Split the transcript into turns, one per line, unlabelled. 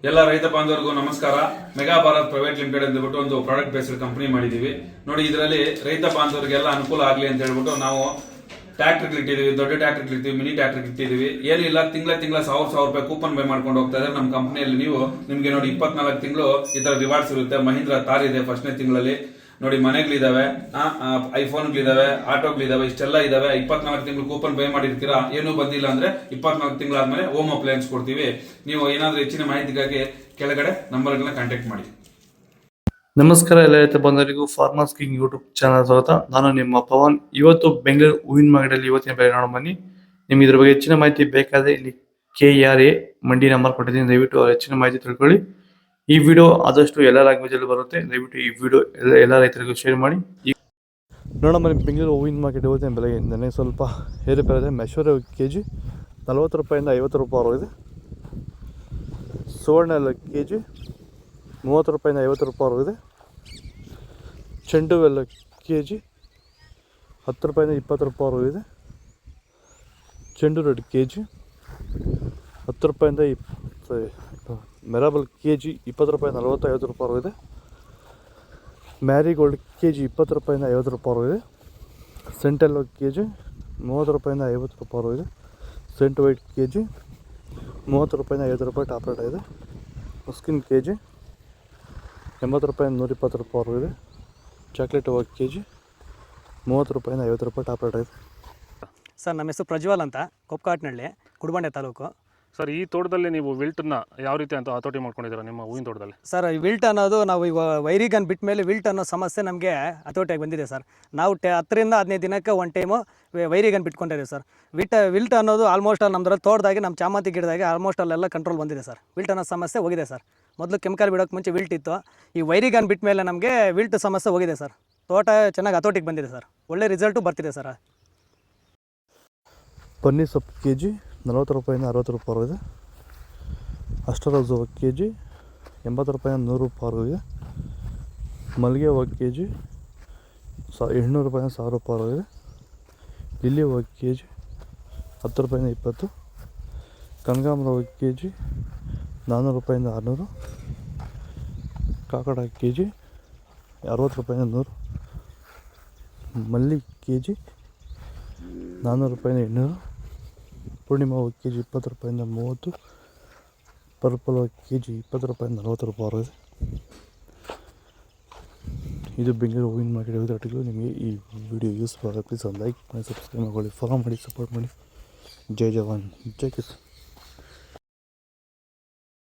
ಎಲ್ಲ ರೈತ ಬಾಂಧವರಿಗೂ ನಮಸ್ಕಾರ. ಮೆಗಾ ಭಾರತ್ ಪ್ರೈವೇಟ್ ಲಿಮಿಟೆಡ್ ಅಂದ್ಬಿಟ್ಟು ಒಂದು ಪ್ರಾಡಕ್ಟ್ ಬೇಸ್ಡ್ ಕಂಪನಿ ಮಾಡಿದೀವಿ ನೋಡಿ. ಇದರಲ್ಲಿ ರೈತ ಬಾಂಧವರಿಗೆಲ್ಲ ಅನುಕೂಲ ಆಗಲಿ ಅಂತ ಹೇಳ್ಬಿಟ್ಟು ನಾವು ಟ್ರ್ಯಾಕ್ಟರ್ ಇಟ್ಟಿದೀವಿ, ದೊಡ್ಡ ಟ್ರ್ಯಾಕ್ಟರ್ ಇಟ್ಟಿದೀವಿ, ಮಿನಿ ಟ್ರ್ಯಾಕ್ಟರ್ ಇಟ್ಟಿದೀವಿ. ಏನಿಲ್ಲ, ತಿಂಗಳ 1000 ರೂಪಾಯಿ ಕೂಪನ್ ಬೈ ಮಾಡ್ಕೊಂಡು ಹೋಗ್ತಾ ಇದ್ರೆ ನಮ್ಮ ಕಂಪನಿಯಲ್ಲಿ ನಿಮ್ಗೆ ನೋಡಿ 24 ತಿಂಗಳು ಈ ತರ ರಿವಾರ್ಡ್ಸ್ ಇರುತ್ತೆ. ಮಹೀಂದ್ರ ತಾರ್ ಇದೆ ಫಸ್ಟ್ನೇ ತಿಂಗಳಲ್ಲಿ ನೋಡಿ, ಮನೆಗಳಿದಾವೆ, ಐಫೋನ್ಗಳಿದಾವೆ, ಆಟೋಗಳಿದಾವೆ, ಇಷ್ಟೆಲ್ಲ ಇದಾವೆ. 24 ತಿಂಗಳು ಕೂಪನ್ ಬೈ ಮಾಡಿರ್ತೀರಾ, ಏನೂ ಬಂದಿಲ್ಲ ಅಂದ್ರೆ 24 ತಿಂಗಳಾದ್ಮೇಲೆ ಹೋಮ್ ಅಪ್ಲಯನ್ಸ್ ಕೊಡ್ತೀವಿ. ನೀವು ಏನಾದ್ರೂ ಹೆಚ್ಚಿನ ಮಾಹಿತಿಗಾಗಿ ಕೆಳಗಡೆ ನಂಬರ್ಗಳನ್ನ ಕಾಂಟ್ಯಾಕ್ಟ್ ಮಾಡಿ.
ನಮಸ್ಕಾರ ಎಲ್ಲ ರೈತ ಬಂಧುಗಳಿಗೂ ಫಾರ್ಮರ್ಸ್ ಕಿಂಗ್ ಯೂಟ್ಯೂಬ್ ಚಾನಲ್ ಸ್ವಾಗತ. ನಾನು ನಿಮ್ಮ ಪವನ್. ಇವತ್ತು ಬೆಂಗಳೂರು ಹೂವಿನ ಮಾರ್ಕೆಟಲ್ಲಿ ಇವತ್ತಿನ ಬೆಲೆ ನೋಡೋಣ ಬನ್ನಿ. ನಿಮ್ಗೆ ಇದ್ರ ಬಗ್ಗೆ ಹೆಚ್ಚಿನ ಮಾಹಿತಿ ಬೇಕಾದ್ರೆ ಇಲ್ಲಿ KRA ಮಂಡಿ ನಂಬರ್ ಕೊಟ್ಟಿದ್ದೀನಿ, ದಯವಿಟ್ಟು ಹೆಚ್ಚಿನ ಮಾಹಿತಿ ತಿಳ್ಕೊಳ್ಳಿ. ಈ ವಿಡಿಯೋ ಆದಷ್ಟು ಎಲ್ಲ ಲ್ಯಾಂಗ್ವೇಜ್ ಅಲ್ಲಿ ಬರುತ್ತೆ, ದಯವಿಟ್ಟು ಈ ವಿಡಿಯೋ ಎಲ್ಲ ರೈತರಿಗೂ ಶೇರ್ ಮಾಡಿ. ನೋಡೋಣ ಬನ್ನಿ, ಬೆಂಗಳೂರು ಹೂವಿನ ಮಾರ್ಕೆಟ್ ಇವತ್ತಿನ ಬೆಲೆಗೆ ನನಗೆ ಸ್ವಲ್ಪ ಏರುಪೇರು ಇದೆ. ಮೆಶೂರ್ KG 40 ರೂಪಾಯಿಂದ 50 ರೂಪಾಯಿ ಇದೆ. ಸುವರ್ಣ ಎಲ್ಲ KG 30 ರೂಪಾಯಿಂದ 50 ರೂಪಾಯಿ ಇದೆ. ಚೆಂಡು ಎಲ್ಲ KG 10 ರೂಪಾಯಿಂದ 20 ರೂಪಾಯಿ ಇದೆ. ಚೆಂಡು ರೆಡ್ KG 10 ರೂಪಾಯಿಂದ 20. ಮೆರಾಬಲ್ KG 20 ರೂಪಾಯಿ 40-50 ರೂಪಾಯಿ ಇದೆ. ಮ್ಯಾರಿಗೋಲ್ಡ್ KG 20 ರೂಪಾಯಿಂದ 50 ರೂಪಾಯಿ ಇದೆ. ಸೆಂಟೆಲ್ಲೋ KG 30 ರೂಪಾಯಿಂದ 50 ರೂಪಾಯಿ ಇದೆ. ಸೆಂಟ್ ವೈಟ್ KG 30 ರೂಪಾಯಿಂದ 50 ರೂಪಾಯಿ ಟಾಪ್ ರೇಟ್ ಇದೆ. ಮುಸ್ಕಿನ್ KG 80 ರೂಪಾಯಿಂದ 120 ರೂಪಾಯಿ ಇದೆ. ಚಾಕ್ಲೇಟ್ ಹೋಗಿ KG 30 ರೂಪಾಯಿಂದ 50 ರೂಪಾಯಿ ಟಾಪ್ ರೇಟ್ ಇದೆ.
ಸರ್, ನಮ್ಮ ಹೆಸರು ಪ್ರಜ್ವಲ್ ಅಂತ, ಕೊಪ್ಪಕಾಟ್ನಹಳ್ಳಿ, ಕುಡಬಂಡೆ ತಾಲೂಕು.
ಸರ್, ಈ ತೋಟದಲ್ಲಿ ನೀವು ವಿಲ್ಟನ್ನ ಯಾವ ರೀತಿ ಅಂತ ಹತೋಟಿ ಮಾಡ್ಕೊಂಡಿದ್ದೀರಾ ನಿಮ್ಮ ಹೂವಿನ ತೋಟದಲ್ಲಿ?
ಸರ್, ಈ ವಿಲ್ಟ್ ಅನ್ನೋದು ನಾವು ಈಗ ವೈರಿಗನ್ ಬಿಟ್ಟ ಮೇಲೆ ವಿಲ್ಟ್ ಅನ್ನೋ ಸಮಸ್ಯೆ ನಮಗೆ ಹತೋಟಿಯಾಗಿ ಬಂದಿದೆ ಸರ್. ನಾವು 10 ರಿಂದ 15 ದಿನಕ್ಕೆ ಒನ್ ಟೈಮು ವೈರಿಗನ್ ಬಿಟ್ಕೊಂಡಿದ್ದೀವಿ ಸರ್. ವಿಲ್ಟ್ ಅನ್ನೋದು ಆಲ್ಮೋಸ್ಟ್ ಅಲ್ಲಿ ನಮ್ಮದ್ರಲ್ಲಿ ತೋಟದಾಗಿ ನಮ್ಮ ಚಾಮಂತಿ ಗಿಡದಾಗೆ ಆಲ್ಮೋಸ್ಟ್ ಅಲ್ಲೆಲ್ಲ ಕಂಟ್ರೋಲ್ ಬಂದಿದೆ ಸರ್. ವಿಲ್ಟ್ ಅನ್ನೋ ಸಮಸ್ಯೆ ಹೋಗಿದೆ ಸರ್. ಮೊದಲು ಕೆಮಿಕಲ್ ಬಿಡೋಕ್ಕೆ ಮುಂಚೆ ವಿಲ್ಟ್ ಇತ್ತು. ಈ ವೈರಿಗನ್ ಬಿಟ್ಟ ಮೇಲೆ ನಮಗೆ ವಿಲ್ಟ್ ಸಮಸ್ಯೆ ಹೋಗಿದೆ ಸರ್. ತೋಟ ಚೆನ್ನಾಗಿ ಹತೋಟಿಗೆ ಬಂದಿದೆ ಸರ್. ಒಳ್ಳೆ ರಿಸಲ್ಟು ಬರ್ತಿದೆ ಸರ್.
ಪನ್ನೀರ್ ಸೊಪ್ಪು KG 40 ರೂಪಾಯಿಂದ 60 ರೂಪಾಯಿ ಇದೆ. ಅಷ್ಟರೋಸ್ ಹೂವು KG 80 ರೂಪಾಯಿಂದ 100 ರೂಪಾಯಿ ಇದೆ. ಮಲ್ಲಿಗೆ ಹೂವು KG 800 ರೂಪಾಯಿಂದ 1000 ರೂಪಾಯಿ ಇದೆ. ಲಿಲ್ಲಿ ಹೂವು KG 10 ರೂಪಾಯಿಂದ 20. ಕನಕಾಂಬರ ಹೂವು KG 400 ರೂಪಾಯಿಂದ 600. ಕಾಕಡ KG 60 ರೂಪಾಯಿಂದ 100. ಮಲ್ಲಿ KG 400 ರೂಪಾಯಿಂದ 800. ಪೂರ್ಣಿಮಾ ಹೂವು KG 20 ರೂಪಾಯಿಂದ 30. ಪರ್ಪಲ್ ಹೂವು KG 20 ರೂಪಾಯಿಂದ 40 ರೂಪಾಯಿ ಇದೆ. ಇದು ಬೆಂಗಳೂರು ಹೂವಿನ ಮಾರ್ಕೆಟ್ ಇವತ್ತು. ನಿಮಗೆ ಈ ವಿಡಿಯೋ ಯೂಸ್ಫುಲ್ ಆಗಿ ಪ್ಲೀಸ್ ಒಂದು ಲೈಕ್ ಮಾಡಿ, ಸಬ್ಸ್ಕ್ರೈಬ್ ಮಾಡಿ, ಫಾಲೋ ಮಾಡಿ, ಸಪೋರ್ಟ್ ಮಾಡಿ. ಜೈ ಜವಾನ್, ಜೈ ಕಿಸಾನ್.